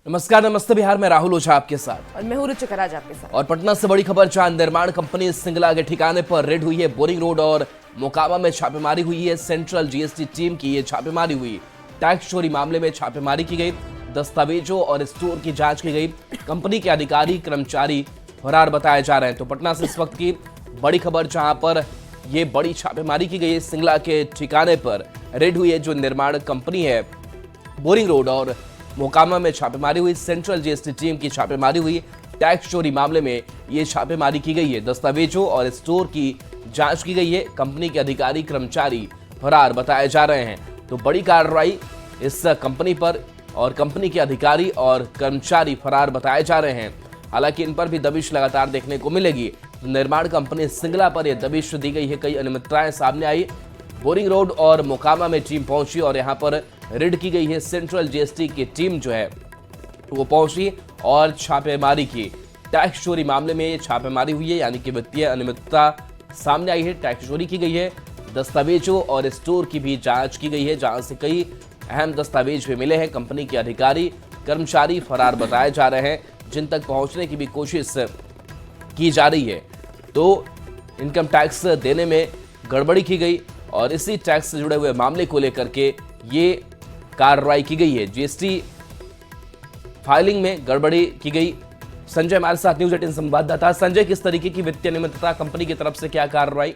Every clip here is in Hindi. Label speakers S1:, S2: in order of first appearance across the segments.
S1: नमस्कार, नमस्ते बिहार में राहुल ओझा आपके साथ
S2: और मैं हूं रुचिका राज आपके साथ।
S1: और पटना से बड़ी खबर, जहां निर्माण कंपनी सिंगला के ठिकाने पर रेड हुई है। बोरिंग रोड और मोकामा में छापेमारी हुई है। सेंट्रल जीएसटी टीम की ये छापेमारी हुई। टैक्स चोरी मामले में छापेमारी की गई। दस्तावेजों और स्टोर की जांच की गई। कंपनी के अधिकारी कर्मचारी फरार बताए जा रहे हैं। तो पटना से इस वक्त की बड़ी खबर, जहां पर ये बड़ी छापेमारी की गई है। सिंगला के ठिकाने पर रेड हुई है, जो निर्माण कंपनी है। बोरिंग रोड और मोकामा में छापेमारी हुई। सेंट्रल जीएसटी टीम की छापेमारी हुई। टैक्स चोरी मामले में ये छापेमारी की गई है। दस्तावेजों और स्टोर की जांच की गई है। कंपनी के अधिकारी कर्मचारी फरार बताए जा रहे हैं। तो बड़ी कार्रवाई इस कंपनी पर, और कंपनी के अधिकारी और कर्मचारी फरार बताए जा रहे हैं। हालांकि इन पर भी दबिश लगातार देखने को मिलेगी। निर्माण कंपनी सिंगला पर यह दबिश दी गई है। कई अनियमितताएं सामने आई। बोरिंग रोड और मोकामा में टीम पहुंची और यहां पर रेड की गई है। सेंट्रल जीएसटी की टीम जो है वो पहुंची और छापेमारी की। टैक्स चोरी मामले में ये छापेमारी हुई है, यानी कि वित्तीय अनियमितता सामने आई है। टैक्स चोरी की गई है। दस्तावेजों और स्टोर की भी जांच की गई है, जहां से कई अहम दस्तावेज भी मिले हैं। कंपनी के अधिकारी कर्मचारी फरार बताए जा रहे हैं, जिन तक पहुंचने की भी कोशिश की जा रही है। तो इनकम टैक्स देने में गड़बड़ी की गई और इसी टैक्स से जुड़े हुए मामले को लेकर के ये कार्रवाई की गई है। जीएसटी फाइलिंग में गड़बड़ी की गई। संजय हमारे साथ न्यूज 18 संवाददाता। संजय, किस तरीके की वित्तीय अनियमितता, कंपनी की तरफ से क्या कार्रवाई?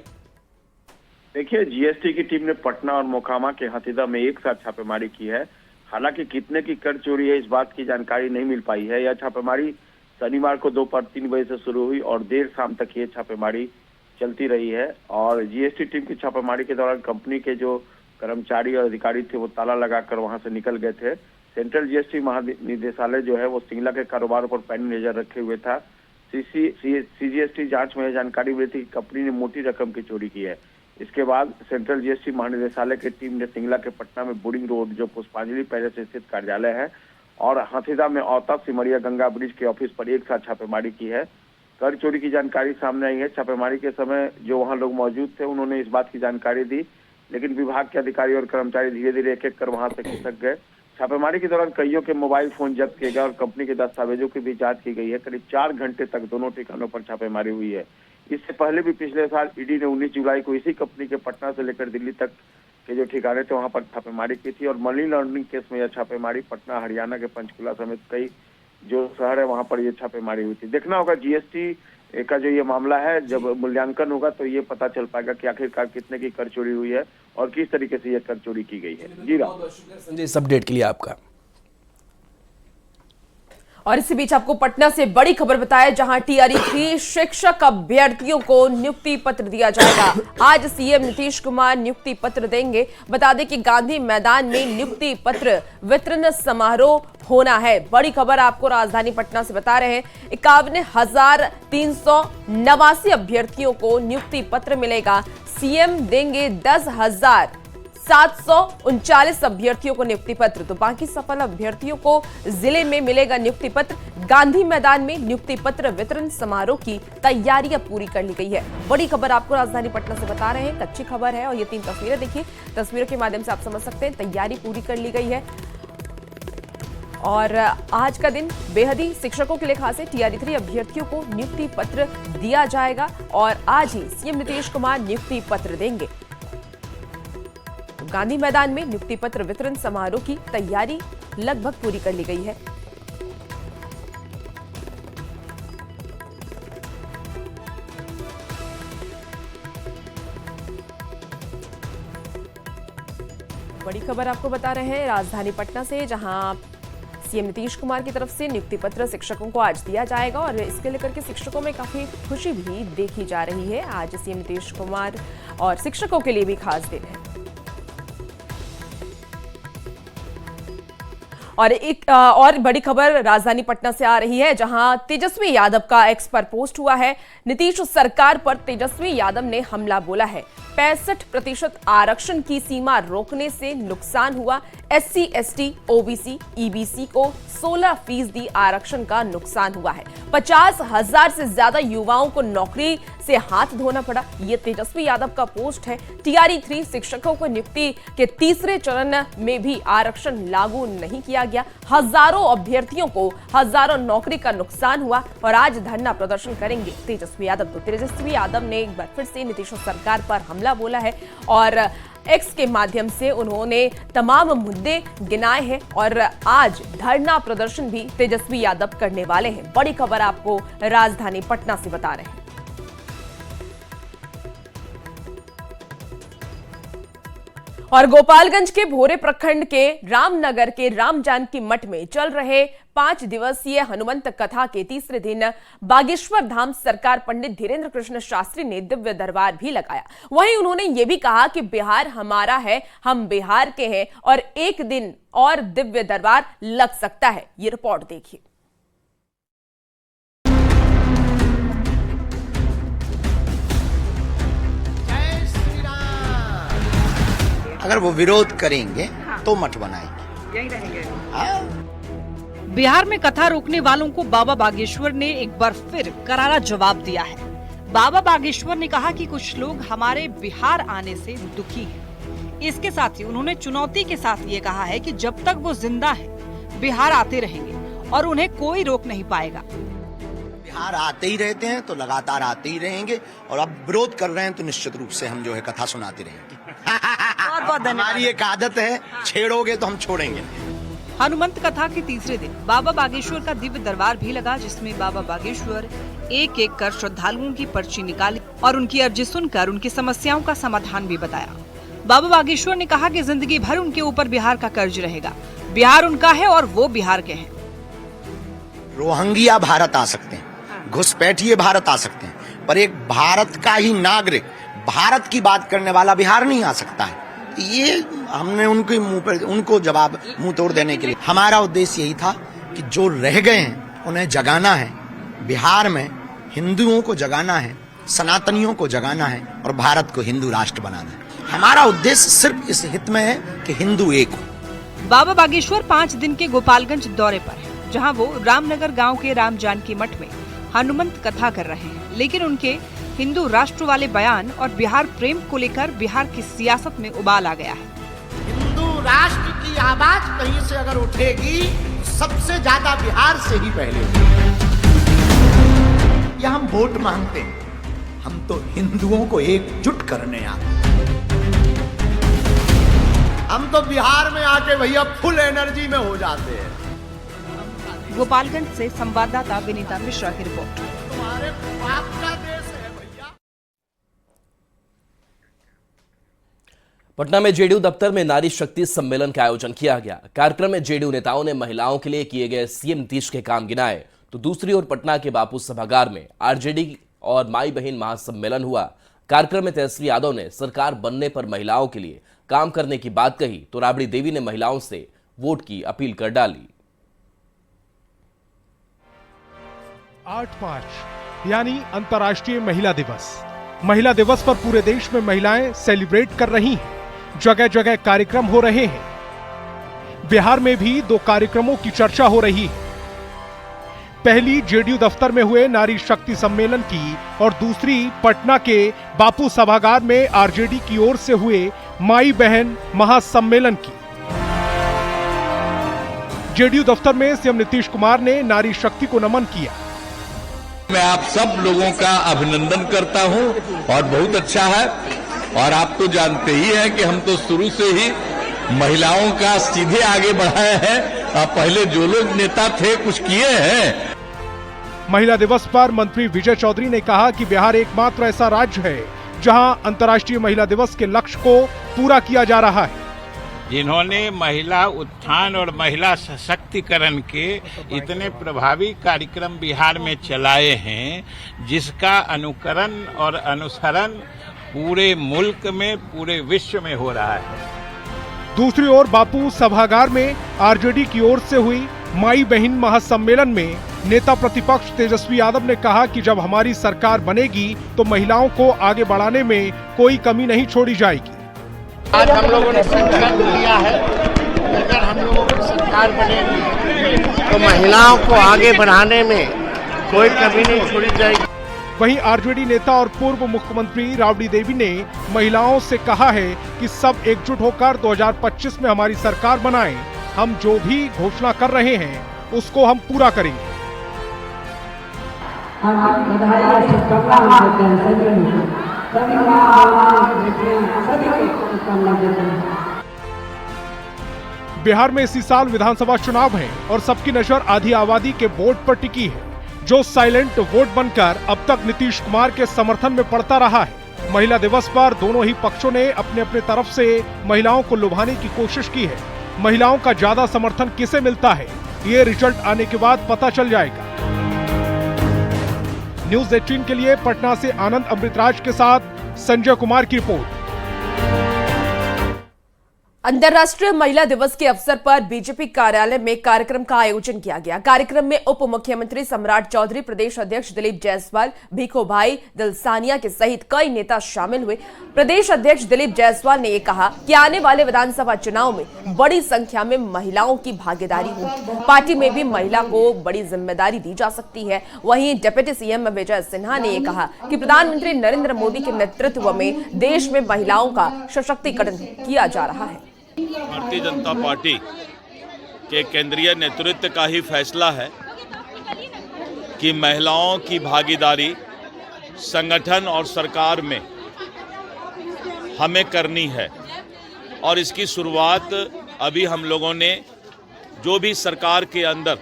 S3: देखिए, जीएसटी की टीम ने पटना और मोकामा के हाथीदह में एक साथ छापेमारी की है। हालांकि कितने की कर चोरी है, इस बात की जानकारी नहीं मिल पाई है। यह छापेमारी शनिवार को दोपहर 3 बजे से शुरू हुई और देर शाम तक ये छापेमारी चलती रही है। और जीएसटी टीम की छापेमारी के दौरान कंपनी के जो कर्मचारी और अधिकारी थे वो ताला लगाकर वहां से निकल गए थे। सेंट्रल जीएसटी महानिदेशालय जो है वो सिंगला के कारोबार पर पैनी नजर रखे हुए था। सीजीएसटी जांच में यह जानकारी मिली थी कि कंपनी ने मोटी रकम की चोरी की है। इसके बाद सेंट्रल जीएसटी महानिदेशालय की टीम ने सिंगला के पटना में बोरिंग रोड, जो पुष्पांजलि पैलेस स्थित कार्यालय है, और हाथीदह में औता सिमरिया गंगा ब्रिज के ऑफिस पर एक साथ छापेमारी की है। कर चोरी की जानकारी सामने आई है। छापेमारी के समय जो वहां लोग मौजूद थे उन्होंने इस बात की जानकारी दी, लेकिन विभाग के अधिकारी और कर्मचारी धीरे धीरे एक एक कर वहां से खिसक गए। छापेमारी के दौरान कईयों के मोबाइल फोन जब्त किए गए और कंपनी के दस्तावेजों की भी जांच की गई है। करीब 4 घंटे तक दोनों ठिकानों पर छापेमारी हुई है। इससे पहले भी पिछले साल ईडी ने 19 जुलाई को इसी कंपनी के पटना से लेकर दिल्ली तक के जो ठिकाने थे वहां पर छापेमारी की थी। और मनी लॉन्ड्रिंग केस में यह छापेमारी पटना, हरियाणा के पंचकुला समेत कई जो शहर है वहां पर यह छापेमारी हुई थी। देखना होगा जीएसटी का जो ये मामला है, जब मूल्यांकन होगा तो ये पता चल पाएगा कि आखिरकार कितने की कर चोरी हुई है और किस तरीके से ये कर चोरी की गई है। जी राम।
S1: संजय, इस अपडेट के लिए आपका।
S2: और इसी बीच आपको पटना से बड़ी खबर बताएं, जहां टीआरई 3 शिक्षक अभ्यर्थियों को नियुक्ति पत्र दिया जाएगा। आज सीएम नीतीश कुमार नियुक्ति पत्र देंगे। बता दें कि गांधी मैदान में नियुक्ति पत्र वितरण समारोह होना है। बड़ी खबर आपको राजधानी पटना से बता रहे हैं। 51,389 अभ्यर्थियों को नियुक्ति पत्र मिलेगा। सीएम देंगे 10,739 अभ्यर्थियों को नियुक्ति पत्र। तो बाकी सफल अभ्यर्थियों को जिले में मिलेगा नियुक्ति पत्र। गांधी मैदान में नियुक्ति पत्र वितरण समारोह की तैयारियां पूरी कर ली गई है। बड़ी खबर आपको राजधानी पटना से बता रहे हैं, अच्छी खबर है। और ये 3 तस्वीरें देखिए, तस्वीरों के माध्यम से आप समझ सकते हैं तैयारी पूरी कर ली गई है। और आज का दिन बेहद ही शिक्षकों के लिए खास है। टीआरई 3 अभ्यर्थियों को नियुक्ति पत्र दिया जाएगा और आज ही सीएम नीतीश कुमार नियुक्ति पत्र देंगे। गांधी मैदान में नियुक्ति पत्र वितरण समारोह की तैयारी लगभग पूरी कर ली गई है। बड़ी खबर आपको बता रहे हैं राजधानी पटना से, जहां सीएम नीतीश कुमार की तरफ से नियुक्ति पत्र शिक्षकों को आज दिया जाएगा और इसके लेकर के शिक्षकों में काफी खुशी भी देखी जा रही है। आज सीएम नीतीश कुमार और शिक्षकों के लिए भी खास दिन है। और एक और बड़ी खबर राजधानी पटना से आ रही है, जहां तेजस्वी यादव का एक्स पर पोस्ट हुआ है। नीतीश सरकार पर तेजस्वी यादव ने हमला बोला है। 65% आरक्षण की सीमा रोकने से नुकसान हुआ। SC, ST, OBC, EBC को 16% आरक्षण का नुकसान हुआ है। 50,000 से ज्यादा युवाओं को नौकरी से हाथ धोना पड़ा। ये तेजस्वी यादव का पोस्ट है। TRE 3 शिक्षकों को नियुक्ति के तीसरे चरण में भी आरक्षण लागू नहीं किया गया। हजारों अभ्यर्थियों को हजारों नौकरी का नुकसान हुआ और आज धरना प्रदर्शन करेंगे तेजस्वी यादव। तो तेजस्वी यादव ने एक बार फिर से नीतीश सरकार पर हमला बोला है और एक्स के माध्यम से उन्होंने तमाम मुद्दे गिनाए हैं और आज धरना प्रदर्शन भी तेजस्वी यादव करने वाले हैं। बड़ी खबर आपको राजधानी पटना से बता रहे हैं। और गोपालगंज के भोरे प्रखंड के रामनगर के राम जानकी मठ में चल रहे 5 दिवसीय हनुमंत कथा के तीसरे दिन बागेश्वर धाम सरकार पंडित धीरेन्द्र कृष्ण शास्त्री ने दिव्य दरबार भी लगाया। वहीं उन्होंने ये भी कहा कि बिहार हमारा है, हम बिहार के हैं और एक दिन और दिव्य दरबार लग सकता है। ये रिपोर्ट देखिए।
S4: अगर वो विरोध करेंगे तो मठ बनाएंगे, यही रहेंगे।
S5: बिहार में कथा रोकने वालों को बाबा बागेश्वर ने एक बार फिर करारा जवाब दिया है। बाबा बागेश्वर ने कहा कि कुछ लोग हमारे बिहार आने से दुखी हैं। इसके साथ ही उन्होंने चुनौती के साथ ये कहा है कि जब तक वो जिंदा है बिहार आते रहेंगे और उन्हें कोई रोक नहीं पाएगा।
S4: बिहार आते ही रहते हैं तो लगातार आते ही रहेंगे और अब विरोध कर रहे हैं तो निश्चित रूप से हम जो है कथा सुनाते रहेंगे। हमारी एक आदत है, छेड़ोगे तो हम छोड़ेंगे।
S5: हनुमंत कथा के तीसरे दिन बाबा बागेश्वर का दिव्य दरबार भी लगा, जिसमें बाबा बागेश्वर एक एक कर श्रद्धालुओं की पर्ची निकाली और उनकी अर्जी सुनकर उनकी समस्याओं का समाधान भी बताया। बाबा बागेश्वर ने कहा कि जिंदगी भर उनके ऊपर बिहार का कर्ज रहेगा। बिहार उनका है और वो बिहार के हैं।
S4: रोहंगिया भारत आ सकते हैं, घुसपैठिए भारत आ सकते हैं, पर एक भारत का ही नागरिक, भारत की बात करने वाला बिहार नहीं आ सकता है। ये हमने उनके मुंह पर उनको जवाब मुंह तोड़ देने के लिए हमारा उद्देश्य यही था कि जो रह गए हैं उन्हें जगाना है। बिहार में हिंदुओं को जगाना है, सनातनियों को जगाना है और भारत को हिंदू राष्ट्र बनाना है। हमारा उद्देश्य सिर्फ इस हित में है कि हिंदू एक हो।
S5: बाबा बागेश्वर 5 दिन के गोपालगंज दौरे पर है, जहां वो रामनगर गांव के राम जानकी मठ में हनुमंत कथा कर रहे हैं। लेकिन उनके हिंदू राष्ट्र वाले बयान और बिहार प्रेम को लेकर बिहार की सियासत में उबाल आ गया है।
S4: हिंदू राष्ट्र की आवाज कहीं से अगर उठेगी सबसे ज्यादा बिहार से ही पहले। या हम वोट मांगते हैं, हम तो हिंदुओं को एकजुट करने आते हैं। हम तो बिहार में आके भैया फुल एनर्जी में हो जाते हैं।
S5: गोपालगंज से संवाददाता विनीता मिश्रा की रिपोर्ट।
S4: तुम्हारे बाप का देश है भैया।
S1: पटना में जेडीयू दफ्तर में नारी शक्ति सम्मेलन का आयोजन किया गया। कार्यक्रम में जेडीयू नेताओं ने महिलाओं के लिए किए गए सीएम नीतीश के काम गिनाए, तो दूसरी ओर पटना के बापू सभागार में आरजेडी और माई बहन महासम्मेलन हुआ। कार्यक्रम में तेजस्वी यादव ने सरकार बनने पर महिलाओं के लिए काम करने की बात कही, तो राबड़ी देवी ने महिलाओं से वोट की अपील कर डाली।
S6: 8 मार्च यानी अंतर्राष्ट्रीय महिला दिवस। महिला दिवस पर पूरे देश में महिलाएं सेलिब्रेट कर रही हैं। जगह जगह कार्यक्रम हो रहे हैं। बिहार में भी 2 कार्यक्रमों की चर्चा हो रही है। पहली जेडीयू दफ्तर में हुए नारी शक्ति सम्मेलन की और दूसरी पटना के बापू सभागार में आरजेडी की ओर से हुए माई बहन महासम्मेलन की। जेडीयू दफ्तर में सीएम नीतीश कुमार ने नारी शक्ति को नमन किया।
S7: मैं आप सब लोगों का अभिनंदन करता हूं और बहुत अच्छा है। और आप तो जानते ही हैं कि हम तो शुरू से ही महिलाओं का सीधे आगे बढ़ाए हैं। पहले जो लोग नेता थे कुछ किए हैं।
S6: महिला दिवस पर मंत्री विजय चौधरी ने कहा कि बिहार एकमात्र ऐसा राज्य है जहां अंतर्राष्ट्रीय महिला दिवस के लक्ष्य को पूरा किया जा रहा है।
S8: जिन्होंने महिला उत्थान और महिला सशक्तिकरण के इतने प्रभावी कार्यक्रम बिहार में चलाए हैं, जिसका अनुकरण और अनुसरण पूरे मुल्क में, पूरे विश्व में हो रहा है।
S6: दूसरी ओर बापू सभागार में आरजेडी की ओर से हुई माई बहन महासम्मेलन में नेता प्रतिपक्ष तेजस्वी यादव ने कहा कि जब हमारी सरकार बनेगी तो महिलाओं को आगे बढ़ाने में कोई कमी नहीं छोड़ी जाएगी।
S9: आज हम लोगों ने संकल्प लिया है, अगर हम लोगों की सरकार बनेगी तो महिलाओं को आगे बढ़ाने में कोई कमी नहीं छोड़ी जाएगी।
S6: वहीं आरजेडी नेता और पूर्व मुख्यमंत्री राबड़ी देवी ने महिलाओं से कहा है कि सब एकजुट होकर 2025 में हमारी सरकार बनाएं। हम जो भी घोषणा कर रहे हैं उसको हम पूरा करेंगे। बिहार में इसी साल विधानसभा चुनाव है और सबकी नजर आधी आबादी के वोट पर टिकी है, जो साइलेंट वोट बनकर अब तक नीतीश कुमार के समर्थन में पड़ता रहा है। महिला दिवस पर दोनों ही पक्षों ने अपने अपने तरफ से महिलाओं को लुभाने की कोशिश की है। महिलाओं का ज्यादा समर्थन किसे मिलता है, ये रिजल्ट आने के बाद पता चल जाएगा। न्यूज़ 18 के लिए पटना से आनंद अमृतराज के साथ संजय कुमार की रिपोर्ट।
S2: अंतर्राष्ट्रीय महिला दिवस के अवसर पर बीजेपी कार्यालय में कार्यक्रम का आयोजन किया गया। कार्यक्रम में उप मुख्यमंत्री सम्राट चौधरी, प्रदेश अध्यक्ष दिलीप जायसवाल, भीखो भाई दिलसानिया के सहित कई नेता शामिल हुए। प्रदेश अध्यक्ष दिलीप जायसवाल ने यह कहा कि आने वाले विधानसभा चुनाव में बड़ी संख्या में महिलाओं की भागीदारी होगी। पार्टी में भी महिला को बड़ी जिम्मेदारी दी जा सकती है। वहीं डिप्टी सीएम विजय सिन्हा ने यह कहा कि प्रधानमंत्री नरेंद्र मोदी के नेतृत्व में देश में महिलाओं का सशक्तिकरण किया जा रहा है।
S10: भारतीय जनता पार्टी के केंद्रीय नेतृत्व का ही फैसला है कि महिलाओं की भागीदारी संगठन और सरकार में हमें करनी है और इसकी शुरुआत अभी हम लोगों ने जो भी सरकार के अंदर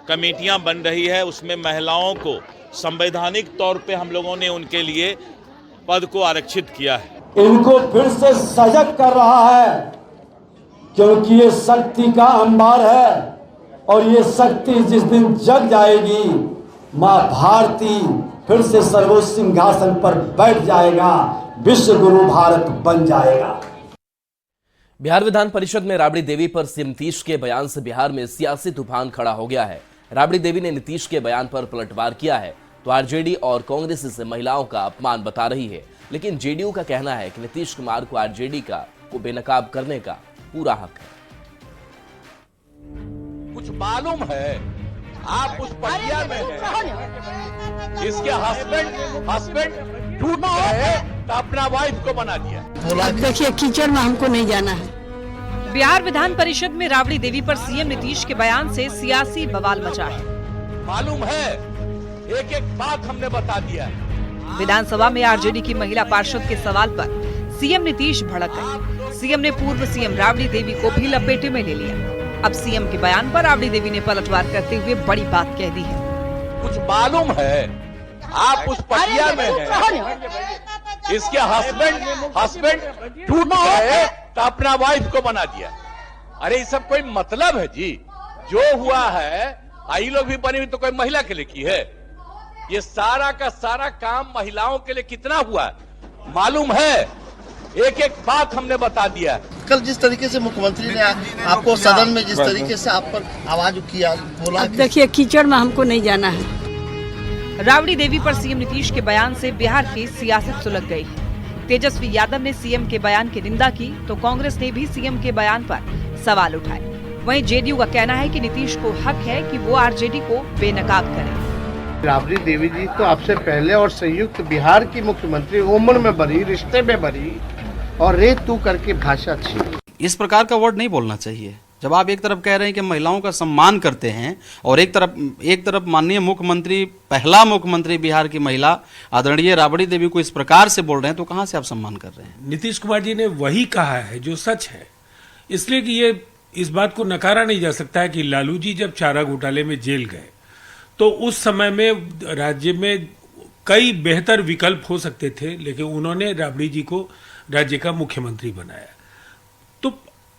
S10: कमेटियां बन रही है उसमें महिलाओं को संवैधानिक तौर पे हम लोगों ने उनके लिए पद को आरक्षित किया है।
S11: इनको फिर से सजग कर रहा है क्योंकि ये शक्ति का अंबार है और ये शक्ति जिस दिन जग जाएगी मां भारती फिर से सर्वोच्च सिंहासन पर बैठ जाएगा, विश्व गुरु भारत बन जाएगा।
S1: बिहार विधान परिषद में राबड़ी देवी पर सीएम नीतीश के बयान से बिहार में सियासी तूफान खड़ा हो गया है। राबड़ी देवी ने नीतीश के बयान पर पलटवार किया है तो आरजेडी और कांग्रेस इसे महिलाओं का अपमान बता रही है, लेकिन जेडीयू का कहना है कि नीतीश कुमार को आरजेडी को बेनकाब करने का पूरा हक है।
S7: कुछ मालूम है आप उस प्रक्रिया में हैं। इसके हस्बैंड टूट गए तो अपना वाइफ को बना दिया।
S12: देखिए कीचड़ में हमको नहीं जाना है।
S5: बिहार विधान परिषद में राबड़ी देवी पर सीएम नीतीश के बयान से सियासी बवाल मचा है।
S7: मालूम है एक एक बात हमने बता दिया।
S5: विधानसभा में आरजेडी की महिला पार्षद के सवाल पर सीएम नीतीश भड़क गए। सीएम ने पूर्व सीएम राबड़ी देवी को भी लपेटे में ले लिया। अब सीएम के बयान पर राबड़ी देवी ने पलटवार करते हुए बड़ी बात कह दी है।
S7: कुछ मालूम है आप उस प्रक्रिया में हैं। इसके हस्बैंड टूट गए तो अपना वाइफ को बना दिया। अरे ये सब कोई मतलब है जी? जो हुआ है आई लोग भी बनी हुई तो कोई महिला के लिए की है? ये सारा का सारा काम महिलाओं के लिए कितना हुआ है मालूम है? एक एक बात हमने बता दिया।
S9: कल जिस तरीके से मुख्यमंत्री ने आपको सदन में जिस तरीके से आप पर आवाज किया, बोला
S12: देखिए कीचड़ में हमको नहीं जाना है।
S5: राबड़ी देवी पर सीएम नीतीश के बयान से बिहार की सियासत सुलग गई है। तेजस्वी यादव ने सीएम के बयान की निंदा की तो कांग्रेस ने भी सीएम के बयान पर सवाल उठाए। वहीं जेडीयू का कहना है कि नीतीश को हक है कि वो आरजेडी को बेनकाब करे।
S9: राबड़ी देवी जी तो आपसे पहले और संयुक्त बिहार की मुख्यमंत्री, उम्र में बड़ी, रिश्ते में बड़ी और रे तू करके भाषा छीनी।
S13: इस प्रकार का वर्ड नहीं बोलना चाहिए। जब आप एक तरफ कह रहे हैं कि महिलाओं का सम्मान करते हैं और एक तरफ माननीय मुख्यमंत्री, पहला मुख्यमंत्री बिहार की महिला आदरणीय राबड़ी देवी को इस प्रकार से बोल रहे हैं तो कहां से आप सम्मान कर रहे हैं?
S14: नीतीश कुमार जी ने वही कहा है जो सच है, इसलिए कि ये इस बात को नकारा नहीं जा सकता है कि लालू जी जब चारा घोटाले में जेल गए तो उस समय में राज्य में कई बेहतर विकल्प हो सकते थे, लेकिन उन्होंने राबड़ी जी को राज्य का मुख्यमंत्री बनाया। तो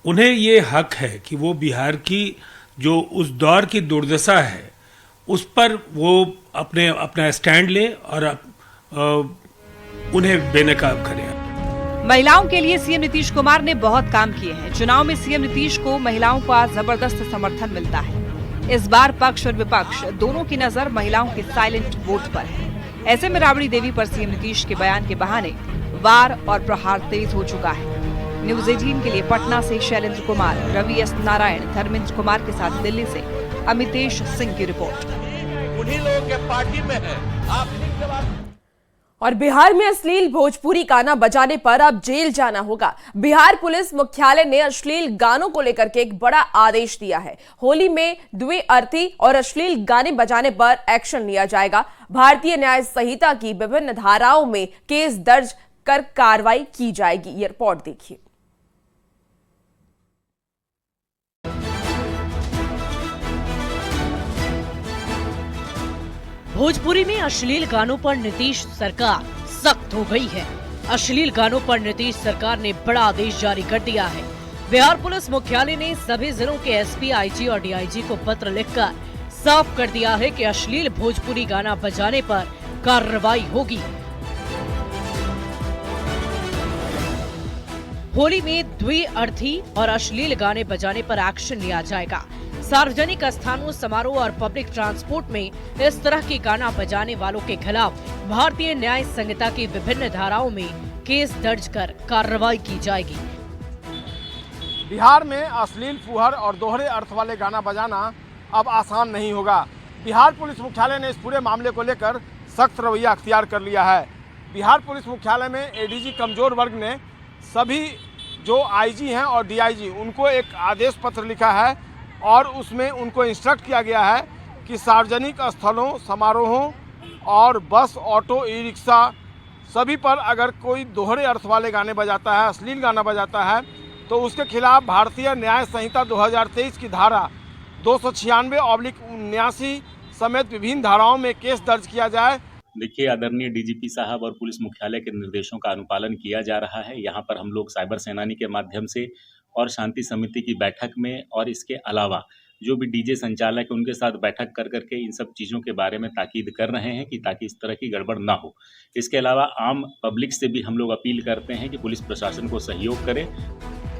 S14: उन्हें ये हक है कि वो बिहार की जो उस दौर की दुर्दशा है उस पर वो अपना स्टैंड ले और उन्हें बेनकाब करें।
S5: महिलाओं के लिए सीएम नीतीश कुमार ने बहुत काम किए हैं। चुनाव में सीएम नीतीश को महिलाओं का जबरदस्त समर्थन मिलता है। इस बार पक्ष और विपक्ष दोनों की नजर महिलाओं के साइलेंट वोट पर है। ऐसे में राबड़ी देवी पर सीएम नीतीश के बयान के बहाने वार और प्रहार तेज हो चुका है। न्यूज 18 के लिए पटना से शैलेंद्र कुमार, रवि एस नारायण, धर्मेंद्र कुमार के साथ दिल्ली से अमितेश सिंह की रिपोर्ट।
S10: उन्हीं लोगों के पार्टी में है आप।
S2: और बिहार में अश्लील भोजपुरी गाना बजाने पर अब जेल जाना होगा। बिहार पुलिस मुख्यालय ने अश्लील गानों को लेकर के एक बड़ा आदेश दिया है। होली में द्विअर्थी और अश्लील गाने बजाने पर एक्शन लिया जाएगा। भारतीय न्याय संहिता की विभिन्न धाराओं में केस दर्ज कर कार्रवाई की जाएगी। ये रिपोर्ट देखिए।
S15: भोजपुरी में अश्लील गानों पर नीतीश सरकार सख्त हो गई है। अश्लील गानों पर नीतीश सरकार ने बड़ा आदेश जारी कर दिया है। बिहार पुलिस मुख्यालय ने सभी जिलों के एसपी, आईजी और डीआईजी को पत्र लिखकर साफ कर दिया है कि अश्लील भोजपुरी गाना बजाने पर कार्रवाई होगी। होली में द्विअर्थी और अश्लील गाने बजाने पर एक्शन लिया जाएगा। सार्वजनिक स्थानों, समारोह और पब्लिक ट्रांसपोर्ट में इस तरह के गाना बजाने वालों के खिलाफ भारतीय न्याय संहिता की विभिन्न धाराओं में केस दर्ज कर कार्रवाई की जाएगी।
S6: बिहार में अश्लील, फुहर और दोहरे अर्थ वाले गाना बजाना अब आसान नहीं होगा। बिहार पुलिस मुख्यालय ने इस पूरे मामले को लेकर सख्त रवैया अख्तियार कर लिया है। बिहार पुलिस मुख्यालय में एडीजी कमजोर वर्ग ने सभी जो आईजी हैं और डीआईजी उनको एक आदेश पत्र लिखा है और उसमें उनको इंस्ट्रक्ट किया गया है कि सार्वजनिक स्थलों, समारोहों और बस, ऑटो, ई रिक्शा सभी पर अगर कोई दोहरे अर्थ वाले गाने बजाता है, अश्लील गाना बजाता है, तो उसके खिलाफ भारतीय न्याय संहिता 2023 की धारा 296/79 समेत विभिन्न धाराओं में केस दर्ज किया जाए।
S16: देखिए, आदरणीय डीजीपी साहब और पुलिस मुख्यालय के निर्देशों का अनुपालन किया जा रहा है। यहाँ पर हम लोग साइबर सेनानी के माध्यम से और शांति समिति की बैठक में और इसके अलावा जो भी डीजे संचालक है उनके साथ बैठक कर करके इन सब चीज़ों के बारे में ताकीद कर रहे हैं कि ताकि इस तरह की गड़बड़ ना हो। इसके अलावा आम पब्लिक से भी हम लोग अपील करते हैं कि पुलिस प्रशासन को सहयोग करे।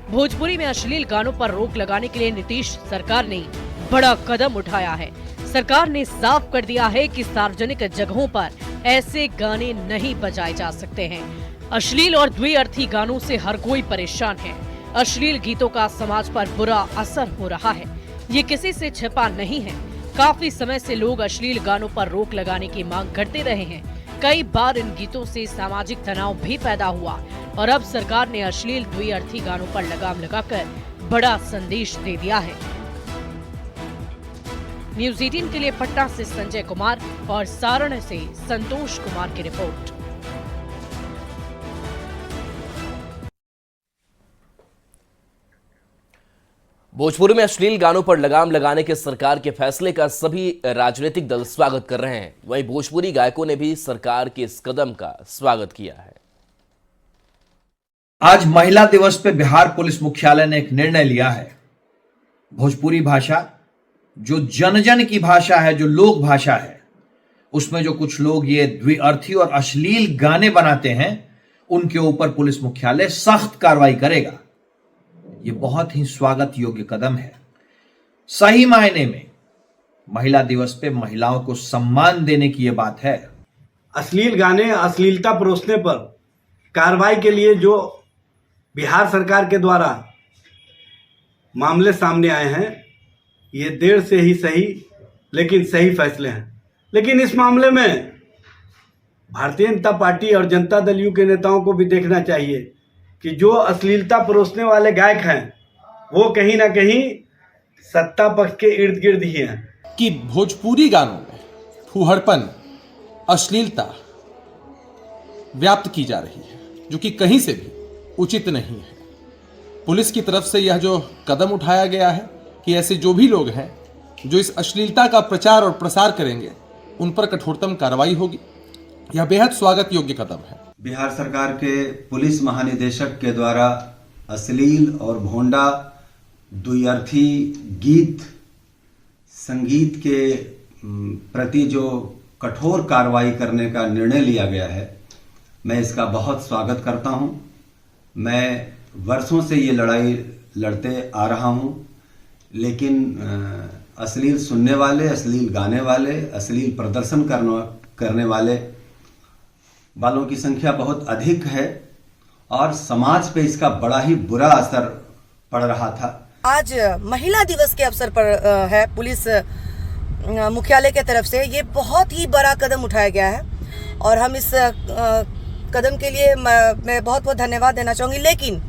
S15: भोजपुरी में अश्लील गानों पर रोक लगाने के लिए नीतीश सरकार ने बड़ा कदम उठाया है। सरकार ने साफ कर दिया है कि सार्वजनिक जगहों पर ऐसे गाने नहीं बजाए जा सकते हैं। अश्लील और द्विअर्थी गानों से हर कोई परेशान है। अश्लील गीतों का समाज पर बुरा असर हो रहा है, ये किसी से छिपा नहीं है। काफी समय से लोग अश्लील गानों पर रोक लगाने की मांग करते रहे हैं। कई बार इन गीतों से सामाजिक तनाव भी पैदा हुआ और अब सरकार ने अश्लील द्विअर्थी गानों पर लगाम लगाकर बड़ा संदेश दे दिया है। न्यूज 18 के लिए पटना से संजय कुमार और सारण से संतोष कुमार की रिपोर्ट।
S1: भोजपुरी में अश्लील गानों पर लगाम लगाने के सरकार के फैसले का सभी राजनीतिक दल स्वागत कर रहे हैं। वहीं भोजपुरी गायकों ने भी सरकार के इस कदम का स्वागत किया है।
S17: आज महिला दिवस पे बिहार पुलिस मुख्यालय ने एक निर्णय लिया है। भोजपुरी भाषा जो जन जन की भाषा है, जो लोक भाषा है, उसमें जो कुछ लोग ये द्विअर्थी और अश्लील गाने बनाते हैं, उनके ऊपर पुलिस मुख्यालय सख्त कार्रवाई करेगा। ये बहुत ही स्वागत योग्य कदम है। सही मायने में महिला दिवस पे महिलाओं को सम्मान देने की ये बात है।
S11: अश्लील गाने, अश्लीलता परोसने पर कार्रवाई के लिए जो बिहार सरकार के द्वारा मामले सामने आए हैं, ये देर से ही सही लेकिन सही फैसले हैं। लेकिन इस मामले में भारतीय जनता पार्टी और जनता दल यू के नेताओं को भी देखना चाहिए कि जो अश्लीलता परोसने वाले गायक हैं वो कहीं ना कहीं सत्ता पक्ष के इर्द गिर्द ही हैं।
S6: कि भोजपुरी गानों में फुहड़पन, अश्लीलता व्याप्त की जा रही है, जो कि कहीं से भी उचित नहीं है। पुलिस की तरफ से यह जो कदम उठाया गया है कि ऐसे जो भी लोग हैं जो इस अश्लीलता का प्रचार और प्रसार करेंगे, उन पर कठोरतम कार्रवाई होगी। यह बेहद स्वागत योग्य कदम है।
S18: बिहार सरकार के पुलिस महानिदेशक के द्वारा अश्लील और भोंडा द्विअर्थी गीत संगीत के प्रति जो कठोर कार्रवाई करने का निर्णय लिया गया है, मैं इसका बहुत स्वागत करता हूं। मैं वर्षों से ये लड़ाई लड़ते आ रहा हूं, लेकिन अश्लील सुनने वाले, अश्लील गाने वाले, अश्लील प्रदर्शन करने वालों की संख्या बहुत अधिक है और समाज पे इसका बड़ा ही बुरा असर पड़ रहा था।
S19: आज महिला दिवस के अवसर पर है पुलिस मुख्यालय की तरफ से ये बहुत ही बड़ा कदम उठाया गया है और हम इस कदम के लिए मैं बहुत बहुत धन्यवाद देना चाहूँगी। लेकिन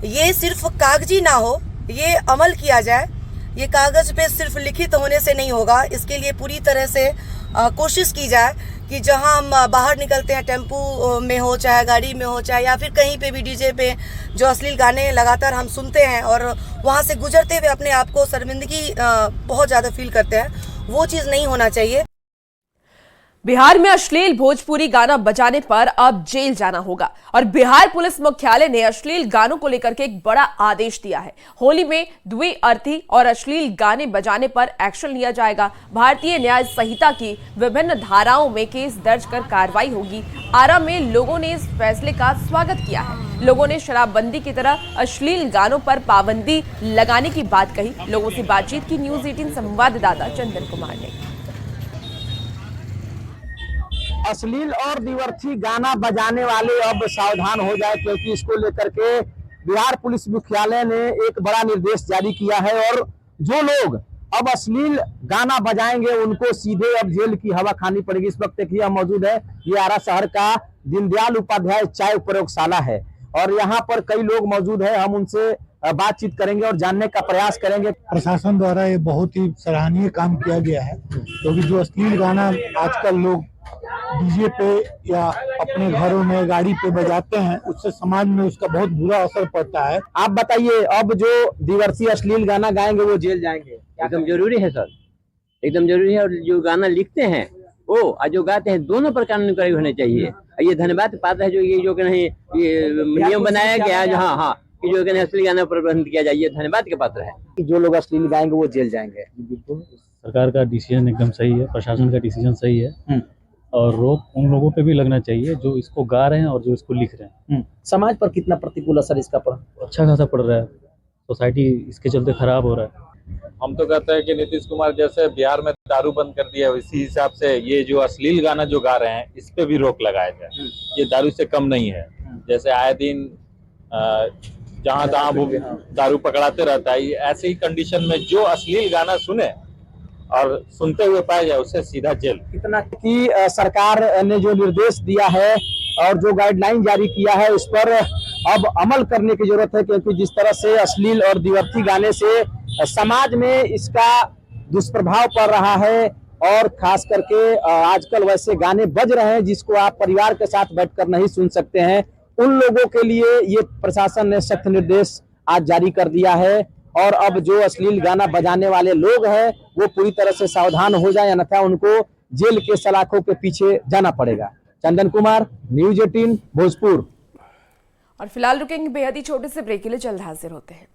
S19: ये सिर्फ कागजी ना हो, ये अमल किया जाए। ये कागज पे सिर्फ लिखित होने से नहीं होगा, इसके लिए पूरी तरह से कोशिश की जाए कि जहां हम बाहर निकलते हैं, टेम्पू में हो चाहे गाड़ी में हो चाहे या फिर कहीं पे भी डीजे पे जो अश्लील गाने लगातार हम सुनते हैं और वहां से गुजरते हुए अपने आप को शर्मिंदगी बहुत ज़्यादा फील करते हैं, वो चीज़ नहीं होना चाहिए।
S2: बिहार में अश्लील भोजपुरी गाना बजाने पर अब जेल जाना होगा और बिहार पुलिस मुख्यालय ने अश्लील गानों को लेकर के एक बड़ा आदेश दिया है। होली में द्विअर्थी और अश्लील गाने बजाने पर एक्शन लिया जाएगा। भारतीय न्याय संहिता की विभिन्न धाराओं में केस दर्ज कर कार्रवाई होगी। आरा में लोगों ने इस फैसले का स्वागत किया है। लोगों ने शराबबंदी की तरह अश्लील गानों पर पाबंदी लगाने की बात कही। लोगों से बातचीत की न्यूज 18 संवाददाता चंदन कुमार ने।
S20: अश्लील और द्विअर्थी गाना बजाने वाले अब सावधान हो जाए, क्योंकि इसको लेकर के बिहार पुलिस मुख्यालय ने एक बड़ा निर्देश जारी किया है और जो लोग अब अश्लील गाना बजाएंगे उनको सीधे अब जेल की हवा खानी पड़ेगी। इस वक्त देखिए हम मौजूद है, ये आरा शहर का दीनदयाल उपाध्याय चाय प्रयोगशाला है और यहाँ पर कई लोग मौजूद है। हम उनसे बातचीत करेंगे और जानने का प्रयास करेंगे।
S21: प्रशासन द्वारा ये बहुत ही सराहनीय काम किया गया है, क्योंकि जो अश्लील गाना आजकल लोग डीजे पे या अपने घरों में गाड़ी पे बजाते हैं, उससे समाज में उसका बहुत बुरा असर पड़ता है।
S20: आप बताइए, अब जो दिवर्सी अश्लील गाना गाएंगे वो जेल जाएंगे?
S22: एकदम जरूरी है सर, एकदम जरूरी है। और जो गाना लिखते हैं वो और जो गाते हैं दोनों पर कानूनी कार्रवाई होनी चाहिए। ये धन्यवाद की बात है जो ये जो नहीं ये नियम बनाया गया है, हाँ कि जो अश्लील गाना पर प्रतिबंध किया जाए, ये धन्यवाद के पात्र है।
S20: जो लोग अश्लील गाएंगे वो जेल जाएंगे।
S23: बिल्कुल, सरकार का डिसीजन एकदम सही है, प्रशासन का डिसीजन सही है और रोक उन लोगों पे भी लगना चाहिए जो इसको गा रहे हैं और जो इसको लिख रहे हैं।
S20: समाज पर कितना प्रतिकूल असर इसका पड़ा?
S23: अच्छा खासा पड़ रहा है, सोसाइटी इसके चलते खराब हो रहा है।
S24: हम तो कहते हैं कि नीतीश कुमार जैसे बिहार में दारू बंद कर दिया, इसी हिसाब से ये जो अश्लील गाना जो गा रहे हैं इस पे भी रोक लगाया जाए। ये दारू से कम नहीं है। जैसे आए दिन जहाँ तहाँ वो दारू पकड़ाते रहता है, ऐसी कंडीशन में जो अश्लील गाना सुने और सुनते हुए पाया जाए उससे सीधा जेल।
S20: कितना कि सरकार ने जो निर्देश दिया है और जो गाइडलाइन जारी किया है उस पर अब अमल करने की जरूरत है, क्योंकि जिस तरह से अश्लील और द्विअर्थी गाने से समाज में इसका दुष्प्रभाव पड़ रहा है और खास करके आजकल वैसे गाने बज रहे हैं जिसको आप परिवार के साथ बैठकर नहीं सुन सकते हैं। उन लोगों के लिए ये प्रशासन ने सख्त निर्देश आज जारी कर दिया है और अब जो अश्लील गाना बजाने वाले लोग हैं वो पूरी तरह से सावधान हो जाए, अन्यथा उनको जेल के सलाखों के पीछे जाना पड़ेगा। चंदन कुमार, न्यूज 18 भोजपुर।
S2: और फिलहाल रुकेंगे बेहद ही छोटे से ब्रेक के लिए, जल्द हाजिर होते हैं।